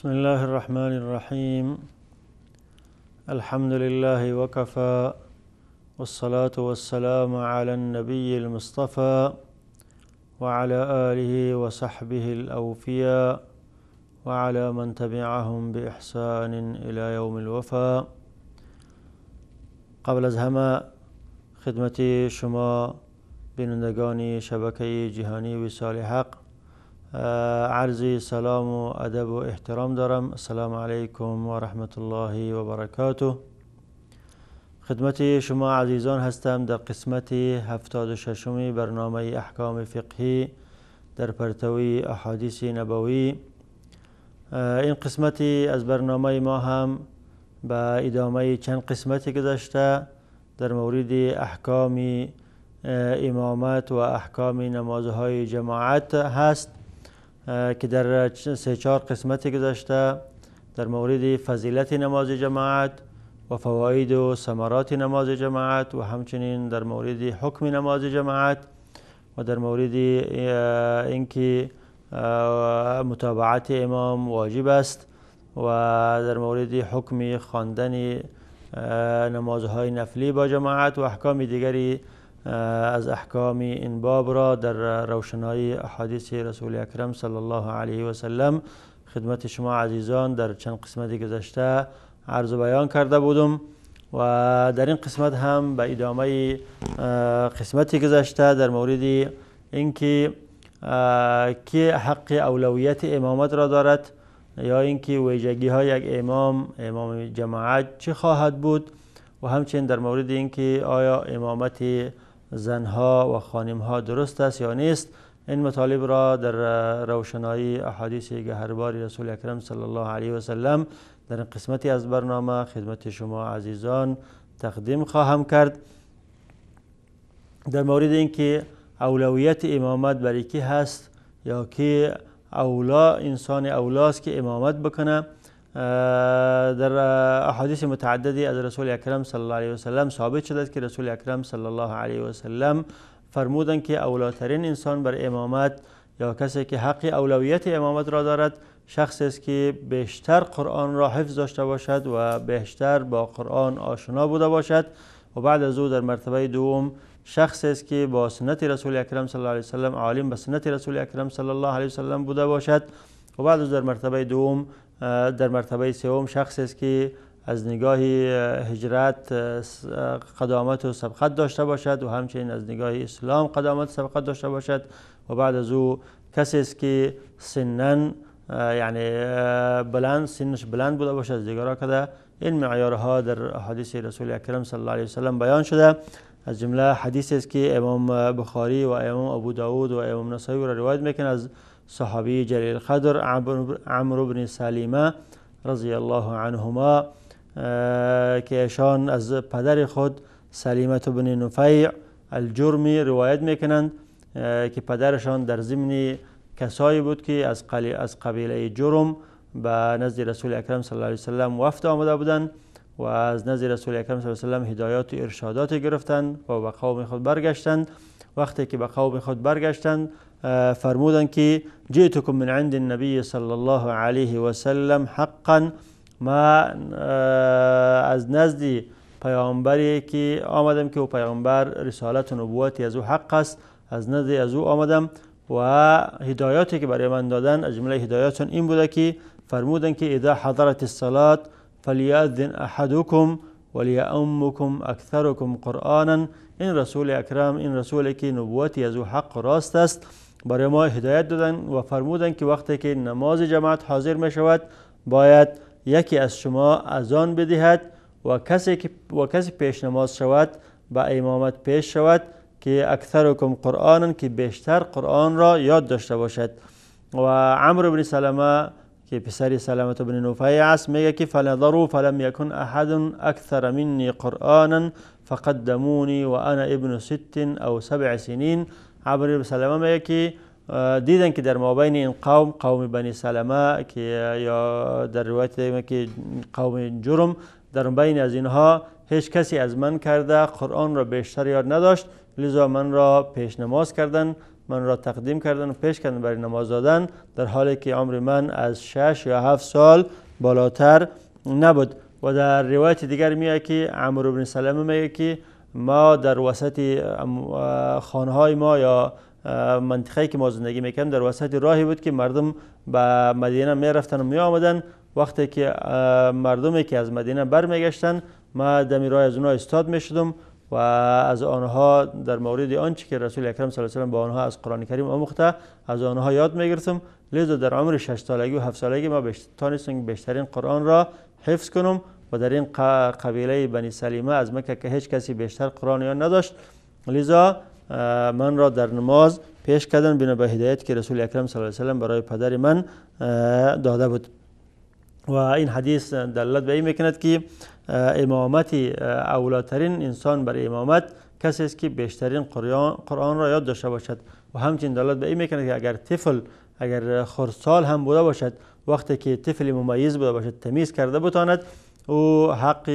بسم الله الرحمن الرحيم. الحمد لله وكفى، والصلاة والسلام على النبي المصطفى وعلى آله وصحبه الأوفياء وعلى من تبعهم بإحسان إلى يوم الوفاء. قبل از همه خدمت شما بینندگان شبکه جهانی وصال حق عرض سلام و ادب و احترام دارم. السلام علیکم و رحمت الله و برکاته. خدمت شما عزیزان هستم در قسمت 76 برنامه احکام فقهی در پرتوی احادیث نبوی. این قسمتی از برنامه ما هم به ادامه چند قسمتی گذشته در مورد احکام امامت و احکام نمازهای جماعت هست که در 3-4 قسمت گذشته در مورد فضیلت نماز جماعت و فواید و ثمرات نماز جماعت و همچنین در مورد حکم نماز جماعت و در مورد اینکه متابعت امام واجب است و در مورد حکم خواندن نمازهای نفلی با جماعت و احکام دیگری از احکام این باب را در روشنایی احادیث رسول اکرم صلی الله علیه و سلم خدمت شما عزیزان در چند قسمت گذشته عرض و بیان کرده بودم و در این قسمت هم به ادامه قسمتی گذشته در مورد اینکه کی حق اولویت امامت را دارد یا اینکه ویژگی های یک امام جماعت چه خواهد بود و همچنین در مورد اینکه آیا امامت زنها و خانمها درست است یا نیست. این مطالب را در روشنایی احادیث گهربار رسول اکرم صلی الله علیه و سلم در این قسمتی از برنامه خدمت شما عزیزان تقدیم خواهم کرد. در مورد اینکه اولویت امامت برای کی هست یا که انسان اولاست که امامت بکنه، در احادیث متعددی از رسول اکرم صلی الله علیه و سلم ثابت شده که رسول اکرم صلی الله علیه و سلم فرمودند که اولاترین انسان بر امامت یا کسی که حق اولویت امامت را دارد شخصی است که بیشتر قرآن را حفظ داشته باشد و بیشتر با قرآن آشنا بوده باشد و بعد از او در مرتبه دوم شخصی است که با سنت رسول اکرم صلی الله علیه و سلم عالم به سنت رسول اکرم صلی الله علیه و سلم بوده باشد و بعد از در مرتبه دوم در مرتبه سوم شخصی است که از نگاه هجرت قدامت و سبقت داشته باشد و همچنین از نگاه اسلام قدامت و سبقت داشته باشد و بعد از او کسی است که سنن یعنی سنش بلند بوده باشد از دیگرها کده. این معیارها در حدیث رسول اکرم صلی الله علیه و سلم بیان شده. از جمله حدیثی است که امام بخاری و امام ابو داود و امام نسائی را روایت میکنه از صحابی جلیل القدر عمرو بن سلیمه رضی الله عنهما که ایشان از پدر خود سلیمه بن نفیع الجرمی روایت میکنند که پدرشان در ضمن کسایی بود که از قبیله جرم به نزد رسول اکرم صلی الله علیه و سلم وفد آمده بودند و از نزد رسول اکرم صلی الله علیه و سلم هدایات و ارشادات گرفتند و به قوم خود برگشتند. وقتی که به قوم خود برگشتند فرمودند که جئتکم من عند النبی صلی الله علیه و سلم حقا، ما از نزد پیامبری که آمدم که او پیامبر رسالت و نبوتی از او حق است، از نزد از او آمدم و هدایاتی که برای من دادن از جمله هدایاتشون این بوده که فرمودند که اذا حضرت الصلاة فلیأذن احدکم ولیؤمکم اکثرکم قرآنا. این رسول اکرم، این رسولی که نبوتی از او حق راست است، برای ما هدایت دادن و فرمودن که وقتی که نماز جماعت حاضر می شود باید یکی از شما اذان بدهد و کسی پیش نماز شود به امامت پیش شود که اکثرکم قرآنا، که بیشتر قرآن را یاد داشته باشد. و عمرو بن سلمه که پسر سلمه بن نفیع است میگه که فنظروا فلم یکن احد اکثر منی قرآنا فقدمونی و انا ابن 6 او 7 سنین. عمرو بن سلمه میگه که دیدن که در مابین این قوم بنی سلمه که یا در روایت میگه که قوم جرم، در بین از اینها هیچ کسی از من کرده قرآن را بیشتر یاد نداشت، لذا من را پیش نماز کردن من را تقدیم کردن و پیش کردن برای نماز دادن، در حالی که عمر من از 6 یا 7 سال بالاتر نبود. و در روایت دیگر میگه که عمرو بن سلمه میگه که ما در وسط خانه‌های ما یا منطقه‌ای که ما زندگی میکردیم در وسط راهی بود که مردم به مدینه میرفتن و می آمدن. وقتی که مردمی که از مدینه برمیگشتن، ما دمی راه از اونها استاد میشدم و از آنها در مورد آنچه که رسول اکرم صلی الله علیه و آله به آنها از قرآن کریم آموخته از آنها یاد میگرفتم. لذا در عمر 6 سالگی و 7 سالگی ما تانستم بیشترین قرآن را حفظ کنم و در این قبیله بنی سلیمه از مکه که هیچ کسی بیشتر قرآن یاد نداشت، لذا من را در نماز پیش کردن بنا به هدایت که رسول اکرم صلی الله علیه و آله برای پدر من داده بود. و این حدیث دلالت به این میکند که امامت اولاترین انسان برای امامت کسی است که بیشترین قرآن را یاد داشته باشد. و همچنین دلالت به این میکند که اگر طفل اگر خردسال هم بوده باشد، وقتی که طفل ممیز بوده باشد، تمیز کرده بتواند، او حق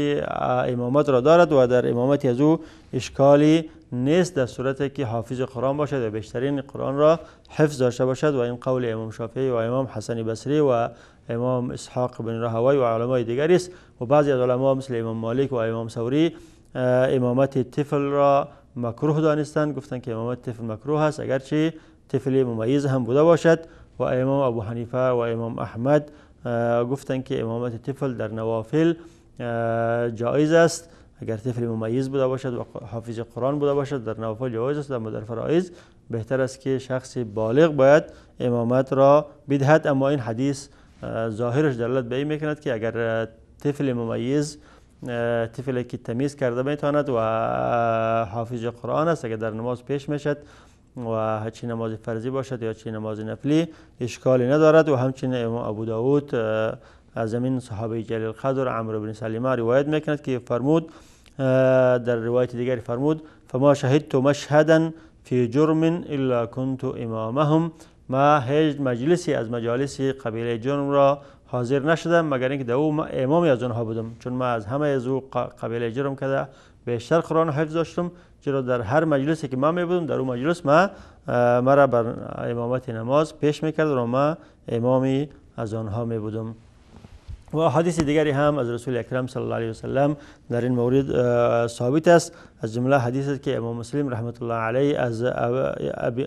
امامت را دارد و در امامت از او اشکالی نیست در صورتی که حافظ قرآن باشد و بیشترین قرآن را حفظ داشته باشد. و این قول امام شافعی و امام حسن بصری و امام اسحاق بن راهوی و علمای دیگری است. و بعضی از علما مثل امام مالک و امام ثوری امامت طفل را مکروه دانستند، گفتند که امامت طفل مکروه است اگرچه طفل ممیز هم بوده باشد. و امام ابو حنیفه و امام احمد گفتند که امامت طفل در نوافل جایز است اگر طفل ممیز بوده باشد و حافظ قرآن بوده باشد. در نوافل جایز است، اما در فرائض بهتر است که شخص بالغ باید امامت را بدهد. اما این حدیث ظاهرش دلالت به این میکند که اگر طفل ممیز، طفلی که تمیز کرده میتواند و حافظ قرآن است، اگر در نماز پیش میشد و چه نماز فرضی باشد یا چه نماز نفلی اشکالی ندارد. و همچنین امام ابو داود از همین صحابه جلیل القدر عمرو بن سلمه روایت میکند که فرمود، در روایت دیگری فرمود فما شهدت مشهدا فی جرم الا كنت امامهم، ما هیچ مجلسی از مجالس قبیله جرم را حاضر نشدم مگر اینکه در او امامی از آنها بودم، چون ما از همه از او قبیله جرم کرده بیشتر قرآن حفظ داشتم، چرا در هر مجلسی که ما می بودم در اون مجلس مرا بر امامت نماز پیش میکرد و ما امامی از آنها می بودم. و حدیث دیگری هم از رسول اکرم صلی الله علیه و سلم در این مورد ثابت است. از جمله حدیث است که امام مسلم رحمت الله علیه از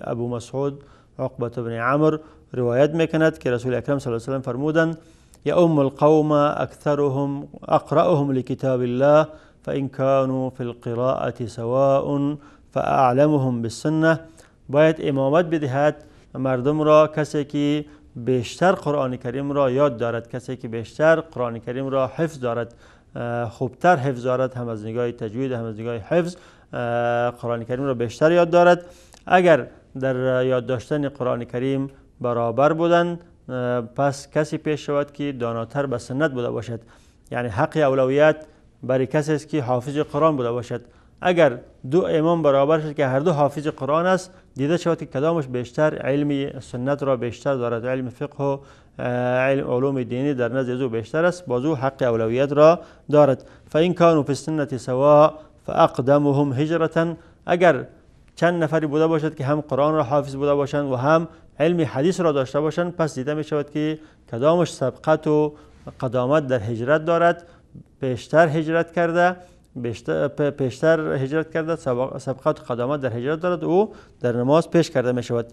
ابو مسعود عقبه بن عمرو روایت میکند که رسول اکرم صلی الله علیه و سلم فرمودند یا ام القوم اکثرهم اقرأهم لکتاب الله فإن كانوا في القراءة سواء فأعلمهم بالسنة. باید امامت بدهد مردم را کسی که بیشتر قرآن کریم را یاد دارد، کسی که بیشتر قرآن کریم را حفظ دارد، خوبتر حفظ دارد، هم از نگاه تجوید هم از نگاه حفظ قرآن کریم را بیشتر یاد دارد. اگر در یاد داشتن قرآن کریم برابر بودند، پس کسی پیش شود که داناتر به سنت بوده باشد. یعنی حق اولویت برای کسی است که حافظ قرآن بوده باشد. اگر دو امام برابر شد که هر دو حافظ قرآن است، دیده شود که کدامش بیشتر علم سنت را بیشتر دارد، علم فقه و علوم دینی در نزد او بیشتر است، باز او حق اولویت را دارد. فإن كانوا في السنة سواء فأقدمهم هجرة. اگر چند نفری بوده باشد که هم قرآن را حافظ بوده باشند و هم علم حدیث را داشته باشند، پس دیده می شود که کدامش سبقت و قدامت در هجرت دارد، پیشتر هجرت کرده، سبقت و قدامت در هجرت دارد، او در نماز پیش کرده می شود.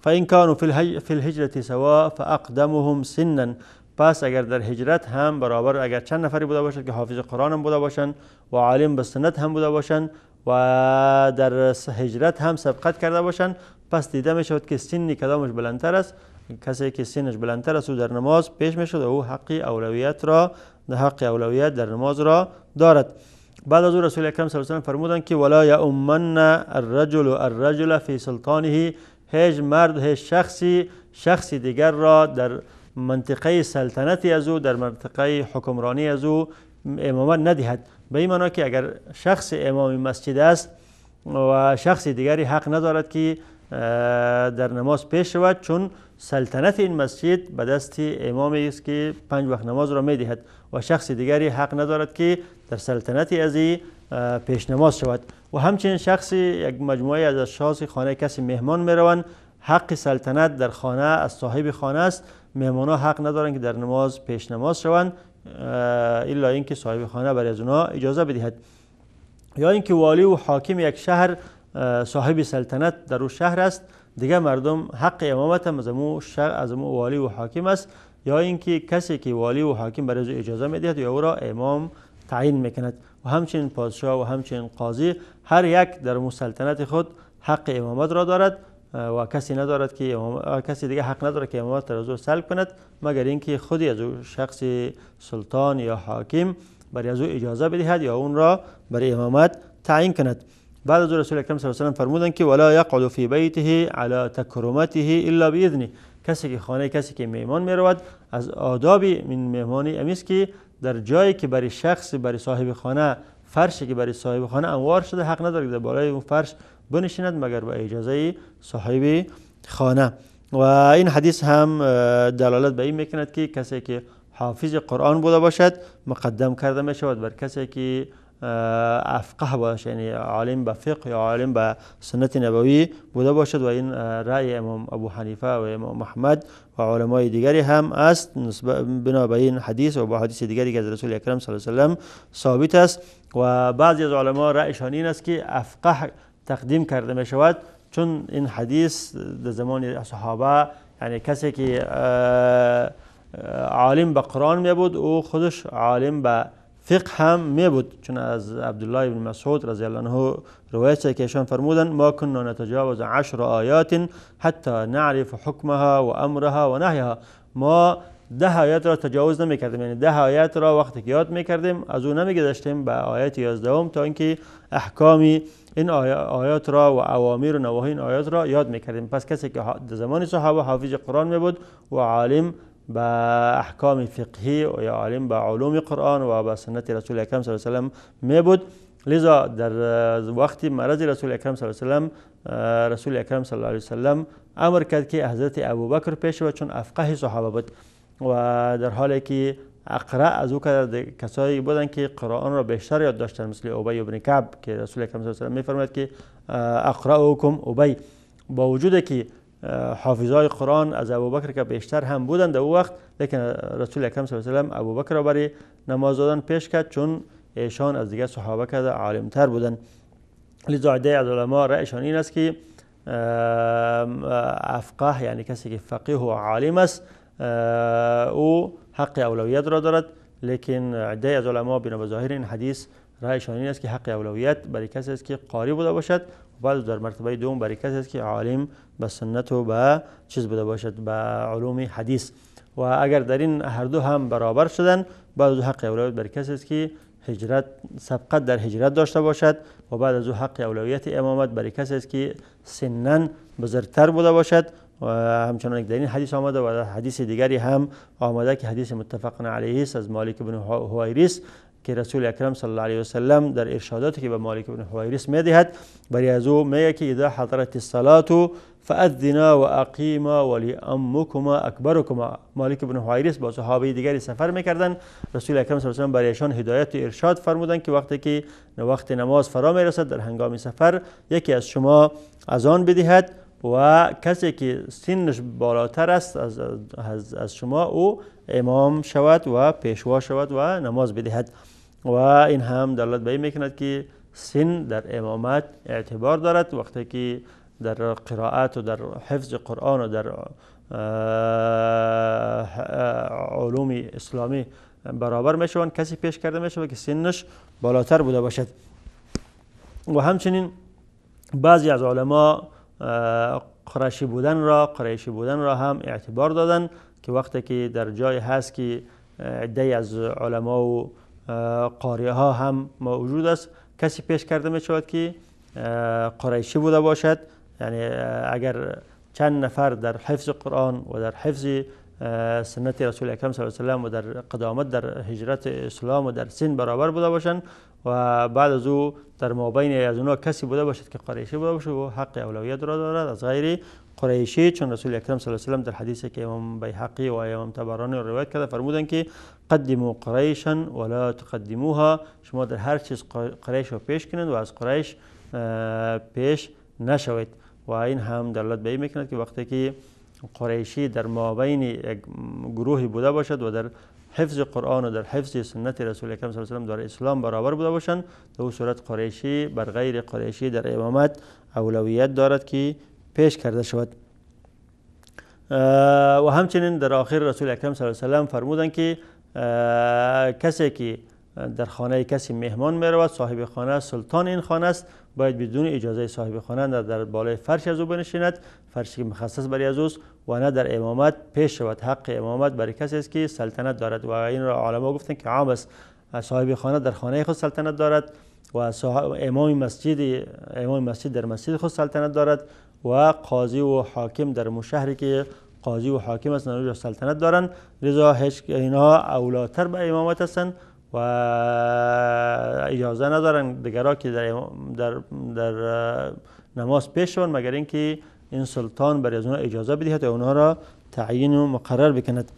فإن كانوا في الهجرة سواء فأقدمهم سنا. پس اگر در هجرت هم برابر، اگر چند نفری بوده باشد که حافظ قرآن هم بوده باشند و عالم به سنت هم بوده باشند و در هجرت هم سبقت کرده باشند، پس دیده می شود که سنی کدامش بلندتر است. کسی که سنش بلندتر است او در نماز پیش می شود و او حق اولویت در نماز را دارد. بعد از او رسول اکرم صلی الله علیه و آله فرمودند که ولا یؤمن الرجل فی سلطانه. هیچ مرد، هیچ شخصی دیگر را در منطقه سلطنتی از او، در منطقه حکمرانی از او امامت ندهد. به این معنی که اگر شخص امام مسجد است و شخص دیگری حق ندارد که در نماز پیش شود، چون سلطنت این مسجد به دست امامی است که 5 وقت نماز را می دهد و شخص دیگری حق ندارد که در سلطنت از پیش نماز شود. و همچنین شخصی یک مجموعه از اشخاص خانه کسی مهمان میروند، حق سلطنت در خانه از صاحب خانه است. مهمان ها حق ندارند که در نماز پیش نماز شوند الا اینکه صاحب خانه برای از اونها اجازه بدهد. یا اینکه والی و حاکم یک شهر صاحب سلطنت در او شهر است، دیگه مردم حق امامت هم از امو والی و حاکم است. یا اینکه کسی که والی و حاکم برای او اجازه میدهد یا او را امام تعیین میکند. و همچنین پادشاه و همچنین قاضی هر یک در سلطنت خود حق امامت را دارد و کسی ندارد که کسی دیگه حق ندارد که امامت را از او سلب کند مگر اینکه خودی از او شخص سلطان یا حاکم برای از او اجازه بدهد یا اون را برای امامت تعیین کند. بعد از رسول اکرم صلی الله علیه و سلم فرمودند که ولا یقعد فی بیته علی تکرمته الا باذنه. کسی که خانه کسی که مهمان میرود از آداب من مهمانی امیست که در جایی که برای شخص برای صاحب خانه فرشی که برای صاحب خانه انوار شده حق نداره که در بالای اون فرش بنشیند مگر با اجازه صاحب خانه. و این حدیث هم دلالت به این میکند که کسی که حافظ قرآن بوده باشد مقدم کرده می شود بر کسی که افقه باشد، یعنی عالم به فقه یا عالم به سنت نبوی بوده باشد. و این رأی امام ابو حنیفه و امام محمد و علمای دیگری هم است بنا به این حدیث و با حدیث دیگری که از رسول اکرم صلی الله علیه و سلم ثابت است. و بعضی از علما رأیشان این است که افقه تقدیم کرده می شود، چون این حدیث در زمان صحابه یعنی کسی که عالم به قرآن می بود او خودش عالم به فقه هم می بود، چون از عبدالله بن مسعود رضی الله عنه روایت که ایشان فرمودند ما كنا نتجاوز 10 آیات حتی نعرف حکمها و امرها و نهیها. ما 10 آیات را تجاوز نمی کردیم، یعنی 10 آیات را وقتی که یاد می کردیم از او نمی گذشتیم به آیت 11 تا اینکه احکام این آیات را و اوامر و نواهی این آیات را یاد می کردیم. پس کسی که در زمان صحابه حافظ قرآن می بود و عالم با احکام فقهی و یا عالم با علوم قرآن و با سنت رسول اکرم صلی الله علیه و سلم می بود. لذا در وقتی مرض رسول اکرم صلی الله علیه و سلم رسول اکرم صلی الله علیه و سلم امر کرد که حضرت ابوبکر پیش شود، چون افقه صحابه بود و در حالی که اقرا از او کسایی بودند که قرآن را بیشتر یاد داشتند، مثل ابی بن کعب که رسول اکرم صلی الله علیه و سلم میفرماید که اقرأکم ابی. با وجود که حافظای قرآن از ابوبکر که بیشتر هم بودند در او وقت، لیکن رسول اکرم صلی الله علیه و سلم ابوبکر را برای نماز دادن پیش کرد، چون ایشان از دیگر صحابه که عالم تر بودند. لذا عده از علما رأیشان این است که افقه یعنی کسی که فقیه و عالم است او حق اولویت را دارد، لیکن عده از علما بنا به ظاهر این حدیث رأیشان این است که حق اولویت برای کسی است که قاری بوده باشد و بعد در مرتبه دوم برای کسی است که عالم به سنت و به چیز بوده باشد، به علوم حدیث. و اگر در این هر دو هم برابر شدن، بعد از حق اولویت برای کسی است که سبقت در هجرت داشته باشد و بعد از حق اولویت امامت برای کسی است که سنن بزرگتر بوده باشد. و همچنان در این حدیث آمده و در حدیث دیگری هم آمده که حدیث متفق علیه است از مالک بن حویرث که رسول اکرم صلی الله علیه و سلم در ارشاداتی که به مالک بن حویرث میدهد برای از او میگه که اذا حضرت الصلاه فاذنا و اقیما ولی امکما اکبرکما. مالک بن حویرث با صحابه دیگری سفر میکردند، رسول اکرم صلی الله علیه و سلم برایشان هدایت و ارشاد فرمودند که وقتی که وقت نماز فرا میرسد در هنگام سفر یکی از شما اذان بدهد و کسی که سنش بالاتر است از شما او امام شود و پیشوا شود و نماز بدهد. و این هم دلالت به این میکند که سن در امامت اعتبار دارد. وقتی که در قرائت و در حفظ قرآن و در علوم اسلامی برابر میشوند، کسی پیش کرده میشود که سنش بالاتر بوده باشد. و همچنین بعضی از علما قریشی بودن را هم اعتبار دادن که وقتی که در جای هست که عده از علما و قاری ها هم موجود است، کسی پیش کرده می شود که قریشی بوده باشد. یعنی اگر چند نفر در حفظ قرآن و در حفظ سنت رسول اکرم صلی الله علیه و سلم و در قدامت در هجرت اسلام و در سن برابر بوده باشند و بعد از او در مابین از اونها کسی بوده باشد که قریشی بوده باشد و حق اولویت را دارد از غیر قریشی، چون رسول اکرم صلی الله علیه و سلم در حدیثی که امام بیهقی و امام طبرانی روایت کرده فرمودند که قدموا قریشا ولا تقدموها، شما در هر چیز قریش را پیش کنید و از قریش پیش نشوید. و این هم دلالت به این میکند که وقتی که قریشی در مابین یک گروهی بوده باشد و در حفظ قرآن و در حفظ سنت رسول اکرم صلی الله علیه و سلم در اسلام برابر بوده باشند، در اون صورت قریشی بر غیر قریشی در امامت اولویت دارد که پیش کرده شود. و همچنین در آخر رسول اکرم صلی الله علیه و سلم فرمودند که کسی که در خانه کسی مهمان می رود، صاحب خانه سلطان این خانه است، باید بدون اجازه صاحب خانه در بالای فرش از او بنشیند، فرشی که مخصص برای از اوست، و نه در امامت پیش شود. حق امامت برای کسی است که سلطنت دارد و این را علما گفتند که عام است. صاحب خانه در خانه خود سلطنت دارد و امام مسجد در مسجد خود سلطنت دارد و قاضی و حاکم در شهری که قاضی و حاکم هستند اونجا سلطنت دارند. لذا اینها اولاتر به امامت هستند و اجازه ندارند دیگرها که در نماز پیش شوند مگر اینکه این سلطان برای از اونها اجازه بدهد و اونها را تعیین و مقرر بکند.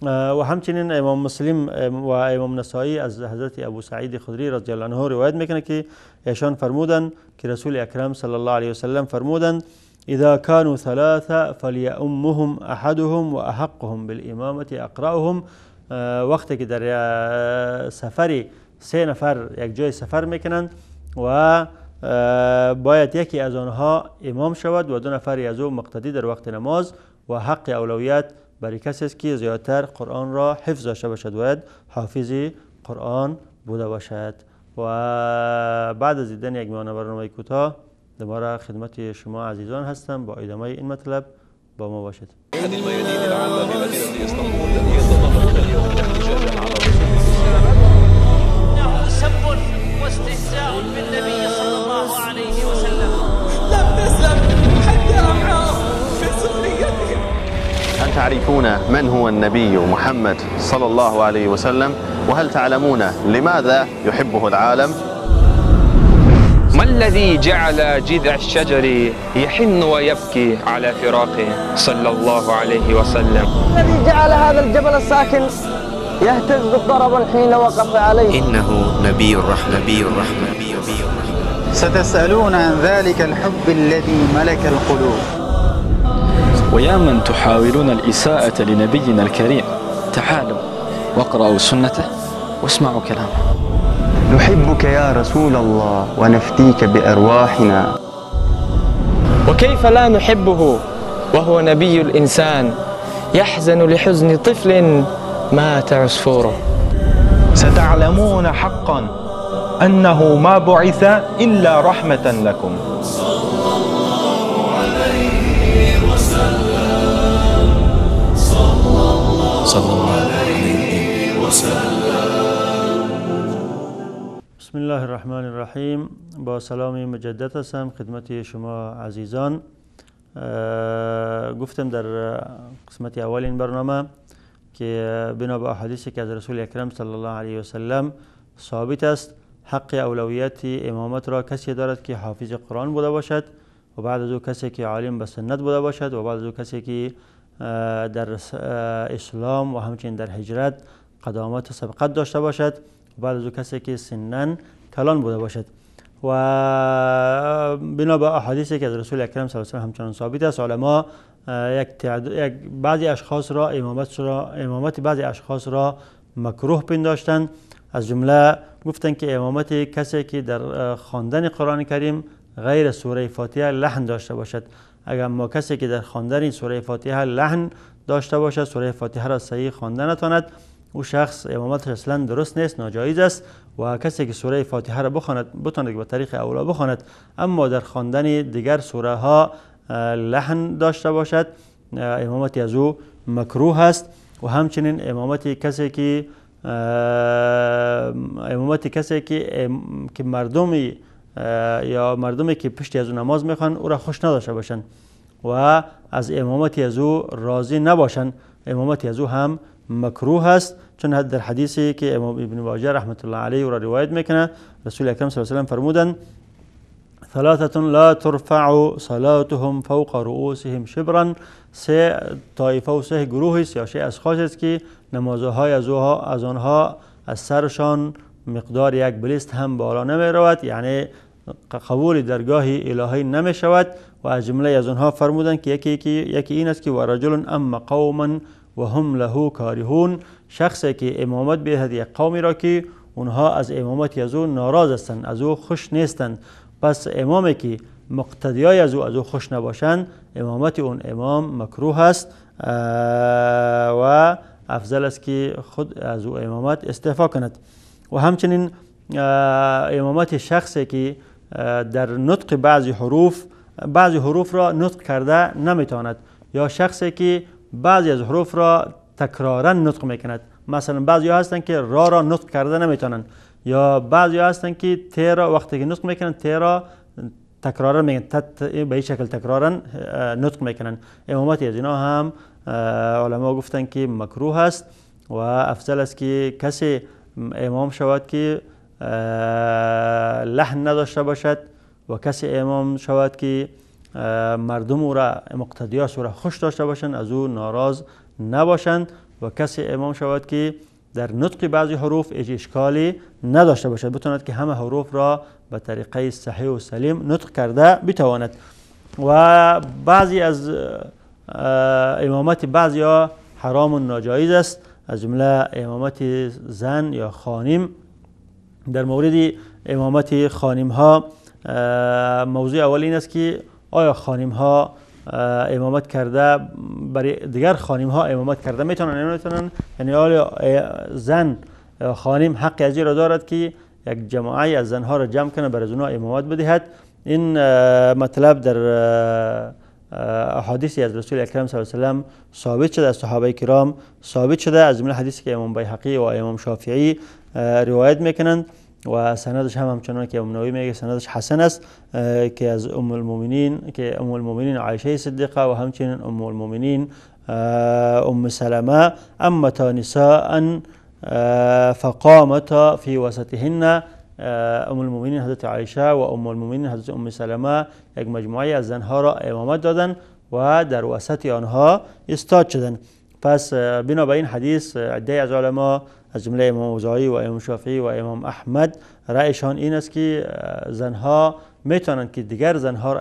و همچنین امام مسلم و امام نسائی از حضرت ابو سعید خدری رضی الله عنه روایت میکنه که ایشان فرمودند که رسول اکرم صلی الله علیه و سلم فرمودند اذا كانوا ثلاثه فليؤمهم احدهم واحقهم بالامامه اقرأهم. وقتی که در سفری 3 نفر یک جای سفر میکنند و باید یکی از آنها امام شود و 2 نفر از او مقتدی در وقت نماز، و حق اولویت برای کسی است که زیادتر قرآن را حفظ داشته باشد، باید حافظ قرآن بوده باشد. و بعد از دیدن یک میانه برنامه کوتاه دوباره خدمت شما عزیزان هستم با ادامه این مطلب با ما باشید. احد الميادين العامه في مدينه اسطنبول التي يتطرق اليوم الى احتجاج على انه سب واستهزاء بالنبي صلى الله عليه وسلم. لم نسلم حتى أمعاء في سخريتهم. هل تعرفون من هو النبي محمد صلى الله عليه وسلم؟ وهل تعلمون لماذا يحبه العالم؟ ما الذي جعل جذع الشجر يحن ويبكي على فراقه صلى الله عليه وسلم؟ الذي جعل هذا الجبل الساكن يهتز ضربا حين وقف عليه؟ إنه نبي الرحمة. ستسألون عن ذلك الحب الذي ملك القلوب. ويا من تحاولون الإساءة لنبينا الكريم، تعالوا واقرأوا سنته واسمعوا كلامه. نحبك يا رسول الله ونفديك بأرواحنا. وكيف لا نحبه وهو نبي الإنسان يحزن لحزن طفل مات عصفوره. ستعلمون حقا أنه ما بعث إلا رحمة لكم. صلى الله عليه وسلم. بسم الله الرحمن الرحیم. با سلام مجدد هستم خدمت شما عزیزان. گفتم در قسمت اول این برنامه که بنا به احادیثی که از رسول اکرم صلی الله علیه و سلم ثابت است حق اولویت امامت را کسی دارد که حافظ قرآن بوده باشد و بعد از او کسی که عالم به سنت بوده باشد و بعد از او کسی که در اسلام و همچنین در هجرت قدامت و سبقت داشته باشد و بعد از او کسی که سنن کلان بوده باشد. و بنا به احادیثی که از رسول اکرم صلی الله علیه و همچنان ثابت است علما بعضی اشخاص را امامت بعضی اشخاص را مکروه پنداشتند. از جمله گفتند که امامت کسی که در خواندن قرآن کریم غیر سوره فاتحه لحن داشته باشد. اگر ما کسی که در خواندن سوره فاتحه لحن داشته باشد، سوره فاتحه را صحیح خواندن نتواند، او شخص امامتش اصلا درست نیست، ناجایز است. و کسی که سوره فاتحه را بتواند به طریق اولا بخواند اما در خواندن دیگر سوره ها لحن داشته باشد، امامت از او مکروه است. و همچنین امامت کسی که مردمی که پشتی از او نماز میخوان او را خوش نداشته باشند و از امامت از او راضی نباشند، امامت از او هم مکروه است. چون در حدیثی که امام ابن ماجه رحمت الله علیه را روایت میکنه، رسول اکرم صلی الله علیه و سلم فرمودند ثلاثة لا ترفع صلاتهم فوق رؤوسهم شبرا، سه طایفه و سه گروه است یا سه اشخاص است که نمازهای از آنها از سرشان مقدار یک بلیست هم بالا نمی رود، یعنی قبول درگاه الهی نمی شود. و از جمله از آنها فرمودند که یکی این است که و رجل اما قوما و هم له کارهون، شخصی که امامت بدهد یک قومی را که اونها از امامت از او ناراض هستند، از او خوش نیستند، پس امامی که مقتدیای از او خوش نباشند، امامت اون امام مکروه است و افضل است که خود از او امامت استعفا کند. و همچنین امامت شخصی که در نطق بعضی حروف را نطق کرده نمیتواند، یا شخصی که بعضی از حروف را تکرارا نطق میکند، مثلا بعضی ها هستند که را نطق کرده نمیتونند، یا بعضی ها هستند که ت را وقتی که نطق میکنند ت را تکرارا میگن، به این شکل تکرارا نطق میکنند. امامت از اینا هم علما گفتن که مکروه است و افضل است که کسی امام شود که لحن نداشته باشد و کسی امام شود که مردم او را مقتدیاش او را خوش داشته باشند، از او ناراض نباشند، و کسی امام شود که در نطق بعضی حروف اشکالی نداشته باشد، بتواند که همه حروف را به طریقه صحیح و سلیم نطق کرده بتواند. و بعضی از امامت بعضی ها حرام و ناجایز است، از جمله امامت زن یا خانم. در مورد امامت خانم ها موضوع اول این است که آیا خانم ها امامت کرده برای دیگر خانم ها امامت کرده میتونن یا نمیتونن، یعنی آیا زن خانم حق از را دارد که یک جماعی از زنها را جمع کنه برای اونها امامت بدهد؟ این مطلب در احادیثی از رسول اکرم صلی الله علیه و سلم ثابت شده، از صحابه کرام ثابت شده، از جمله حدیثی که امام بیهقی و امام شافعی روایت میکنند و سندش همچنان که امام نووی میگه سندش حسن است، که از ام المؤمنین عایشه صدیقه و همچنین ام المؤمنین ام سلمه امتا نساء فقامتا فی وسطهن. ام المؤمنین حضرت عایشه و ام المؤمنین حضرت ام سلمه یک مجموعه از زنها را امامت دادند و در وسط آنها استاد شدند. پس بنابراین حدیث عده از علما از جمله امام اوزاعی و امام شافعی و امام احمد رأیشان این است که زنها میتونند که دیگر زنها را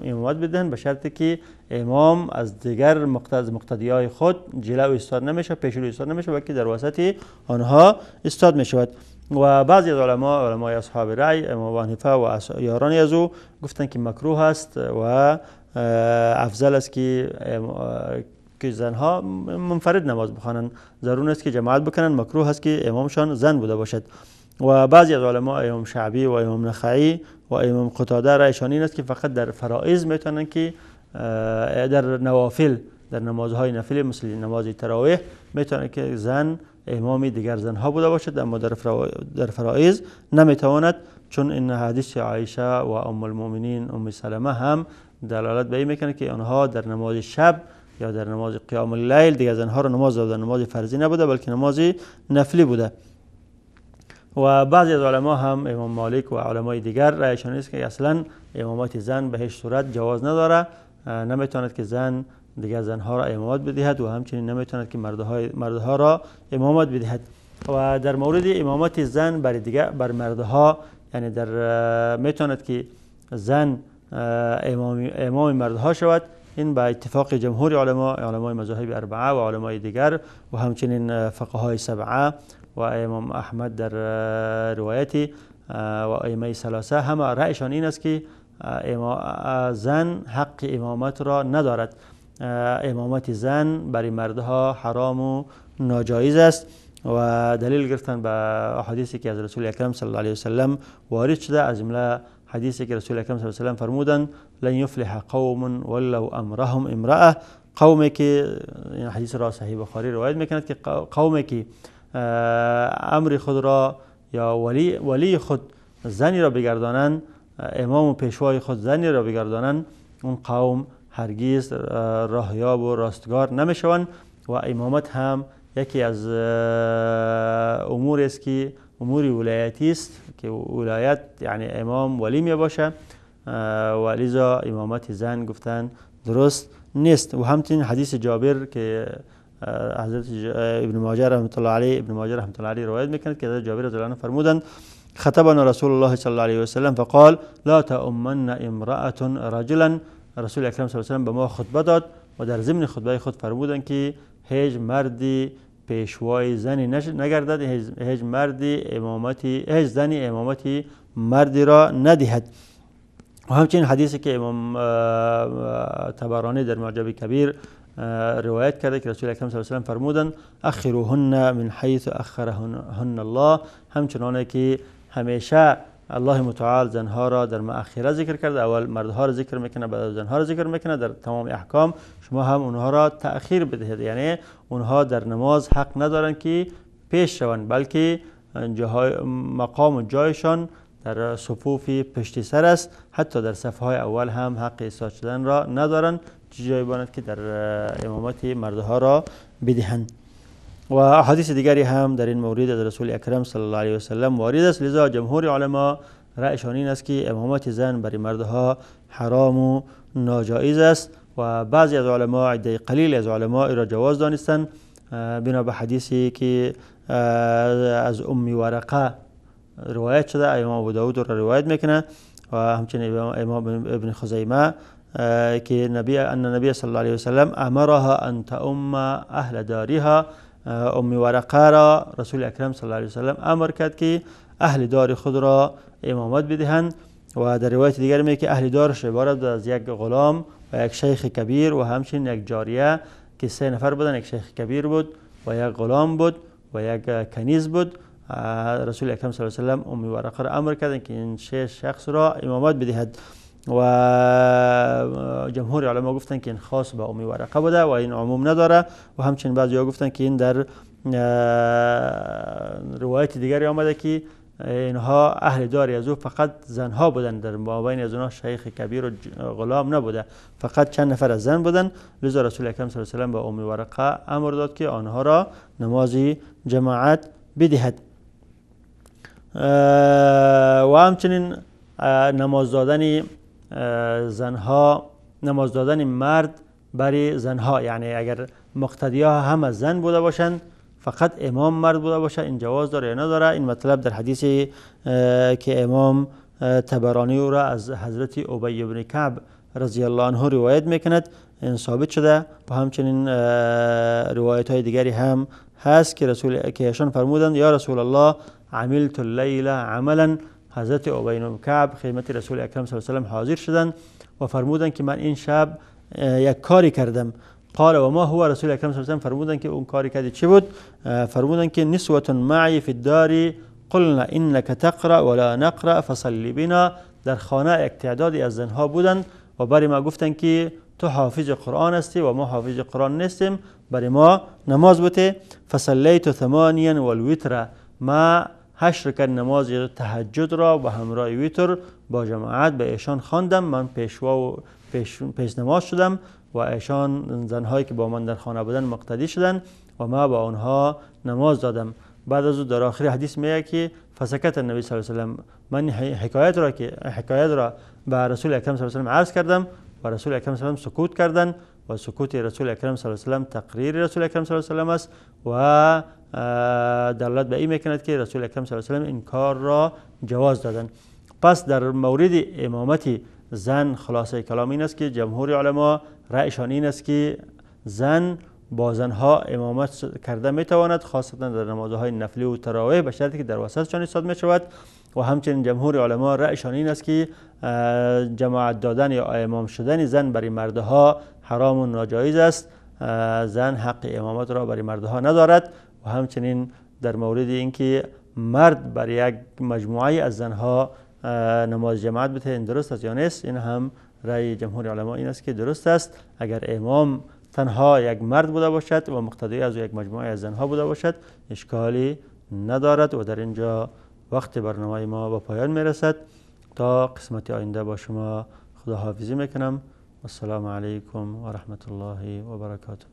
امامت بدهند، به شرطی که امام از دیگر مقتدیای خود جلو استاد نمیشه، پیش رو استاد نمیشه، بلکه در وسط آنها استاد میشود. و بعضی از علمای اصحاب رأی امام ابو حنیفه و یارانی از او گفتند که مکروه است و افضل است که زنها منفرد نماز بخوانند، ضرور است که جماعت بکنند، مکروه است که امامشان زن بوده باشد. و بعضی از علما امام شعبی و امام نخعی و امام قتاده رأیشان این است که فقط در فرائض میتونن که در نوافل، در نمازهای نفلی مثل نماز تراویح میتونه که زن امام دیگر زنها بوده باشد، اما در فرائض نمیتواند، چون این حدیث عایشه و ام المؤمنین ام سلمه هم دلالت به این میکنه که آنها در نماز شب یا در نماز قیام اللیل دیگر زنها را نماز دادن، نماز فرضی نبوده بلکه نماز نفلی بوده. و بعضی از علما هم امام مالک و علمای دیگر رأیشان است که اصلا امامت زن به هیچ صورت جواز نداره، نمیتواند که زن دیگر زنها را امامت بدهد و همچنین نمیتواند که مردها را امامت بدهد. و در مورد امامت زن بر مردها، یعنی در میتواند که زن امام مردها شود، این با اتفاق جمهور علمای مذاهب اربعه و علمای دیگر و همچنین فقهای سبعه و امام احمد در روایتی و ائمه ثلاثه همه رأیشان این است که زن حق امامت را ندارد. امامت زن برای مردها حرام و ناجایز است و دلیل گرفتن به احادیثی که از رسول اکرم صلی الله علیه و سلم وارد شده، از جمله حدیثی که رسول اکرم صلی الله علیه و سلم فرمودند لن یفلح قوم ولو امرهم امرأه، قومی که این حدیث را صحیح بخاری روایت میکند که قومی که امر خود را یا ولی خود زنی را بگردانند، امام و پیشوای خود زنی را بگردانند، اون قوم هرگز راهیاب و راستگار نمیشوند و امامت هم یکی از امور است که امور ولایتی است که ولایت یعنی امام ولی می باشه و لذا امامت زن گفتن درست نیست. و همچنین حدیث جابر که حضرت ابن ماجه رحمت الله علیه روایت میکنند که حضرت جابر رضی الله عنه فرمودند خطبنا رسول الله صلی الله علیه و سلم فقال لا تؤمن امرأة رجلا. رسول اکرم صلی الله علیه و سلم به ما خطبه داد و در ضمن خطبه خود فرمودند که هیچ مردی پیشوای زنی نگردد، هیچ زنی امامتی مردی را ندهد. و همچنین حدیثی که امام طبرانی در معجم کبیر روایت کرده که رسول اکرم صلی الله علیه و سلم فرمودند اخروهن من حیث اخرهن الله. همچنانه که همیشه الله متعال زنها را در مؤخره ذکر کرده، اول مردها را ذکر میکنه بعد زنها را ذکر میکنه. در تمام احکام شما هم اونها را تأخیر بدهید، یعنی اونها در نماز حق ندارن که پیش شوند، بلکه مقام و جایشان در صفوف پشت سر است. حتی در صفهای اول هم حق ایستاد شدن را ندارند، جای باید که در امامت مردها را بدهند. و احادیث دیگری هم در این مورد از رسول اکرم صلی الله علیه و سلم وارد است. لذا جمهور علما رأیشان این است که امامت زن برای مردها حرام و ناجایز است و بعضی از علما، عده قلیل از علما را جواز دانستند بنا به حدیثی که از ام ورقه روایت شده، امام ابو داود را روایت میکنه و همچنین امام ابن خزیمه که نبی صلی الله علیه و سلم امرها ان تؤم اهل دارها. ام ورقه را رسول اکرم صلی الله علیه و سلم امر کرد که اهل دار خود را امامت بدهند. و در روایت دیگر میگه که اهل دارش عبارت از یک غلام و یک شیخ کبیر و همچنین یک جاریه که 3 نفر بودن، یک شیخ کبیر بود و یک غلام بود و یک کنیز بود. رسول اکرم صلی الله علیه و سلم ام ورقه را امر کردند که این 6 شخص را امامت بدهد و جمهور علما گفتن که این خاص به ام ورقه بوده و این عموم نداره. و همچنین بعضی‌ها گفتن که این در روایت دیگری آمده که اینها اهل داری از او فقط زنها بودن، در مابین از اونها شیخ کبیر و غلام نبوده، فقط چند نفر از زن بودن. لذا رسول اکرم صلی الله علیه و سلم به ام ورقه امر داد که آنها را نماز جماعت بدهد. و همچنین نماز دادن مرد برای زنها، یعنی اگر مقتدی ها هم از زن بوده باشند فقط امام مرد بوده باشه، این جواز داره یا نداره؟ این مطلب در حدیثی که امام طبرانی را از حضرت ابی بن کعب رضی الله عنه روایت میکند این ثابت شده. و همچنین روایت های دیگری هم هست که ایشان فرمودند یا رسول الله عملت اللیل عملا. حضرت ابی بن کعب خدمت رسول اکرم صلی الله علیه و سلم حاضر شدند و فرمودند که من این شب یک کاری کردم. قال و ما هو؟ رسول اکرم صلی الله علیه و سلم فرمودند که اون کاری کردی چی بود؟ فرمودند که نسوة معی فی الدار قلنا انک تقرأ ولا نقرأ فصلی بنا. در خانه یک تعدادی از زنها بودند و برای ما گفتند که تو حافظ قرآن هستی و ما حافظ قرآن نیستیم، برای ما نماز بوده. فصلیت 8 والوتر. ما 8 رکعت نماز تهجد را به همراه ویتر با جماعت به ایشان خواندم. من پیشوا و پیش نماز شدم و ایشان زنهایی که با من در خانه بودن مقتدی شدن و ما با آنها نماز دادم. بعد از او در آخر حدیث میگه که فسکت النبی صلی الله علیه و سلم. من حکایت را به رسول اکرم صلی الله علیه و سلم عرض کردم و رسول اکرم صلی الله علیه و سلم سکوت کردند و سکوت رسول اکرم صلی الله علیه و سلم تقریر رسول اکرم صلی الله علیه و سلم است و دلالت به این میکند که رسول اکرم صلی الله علیه و سلم این کار را جواز دادند. پس در مورد امامت زن خلاصه کلام این است که جمهور علما رأیشان این است که زن با زنها امامت کرده میتواند، خاصتا در نمازهای نفلی و تراویح به شرطی که در وسطشان ایستاد می شود. و همچنین جمهور علما رأیشان این است که جماعت دادن یا امام شدن زن برای مردها حرام و ناجایز است. زن حق امامت را برای مردها ندارد. و همچنین در مورد اینکه مرد برای یک مجموعه از زنها نماز جماعت بده این درست است یا نیست، این هم رأی جمهور علما این است که درست است. اگر امام تنها یک مرد بوده باشد و مقتدی از یک مجموعه از زنها بوده باشد اشکالی ندارد. و در اینجا وقت برنامه ما به پایان میرسد. تا قسمت آینده با شما خداحافظی میکنم. السلام علیکم و رحمت الله و برکاته.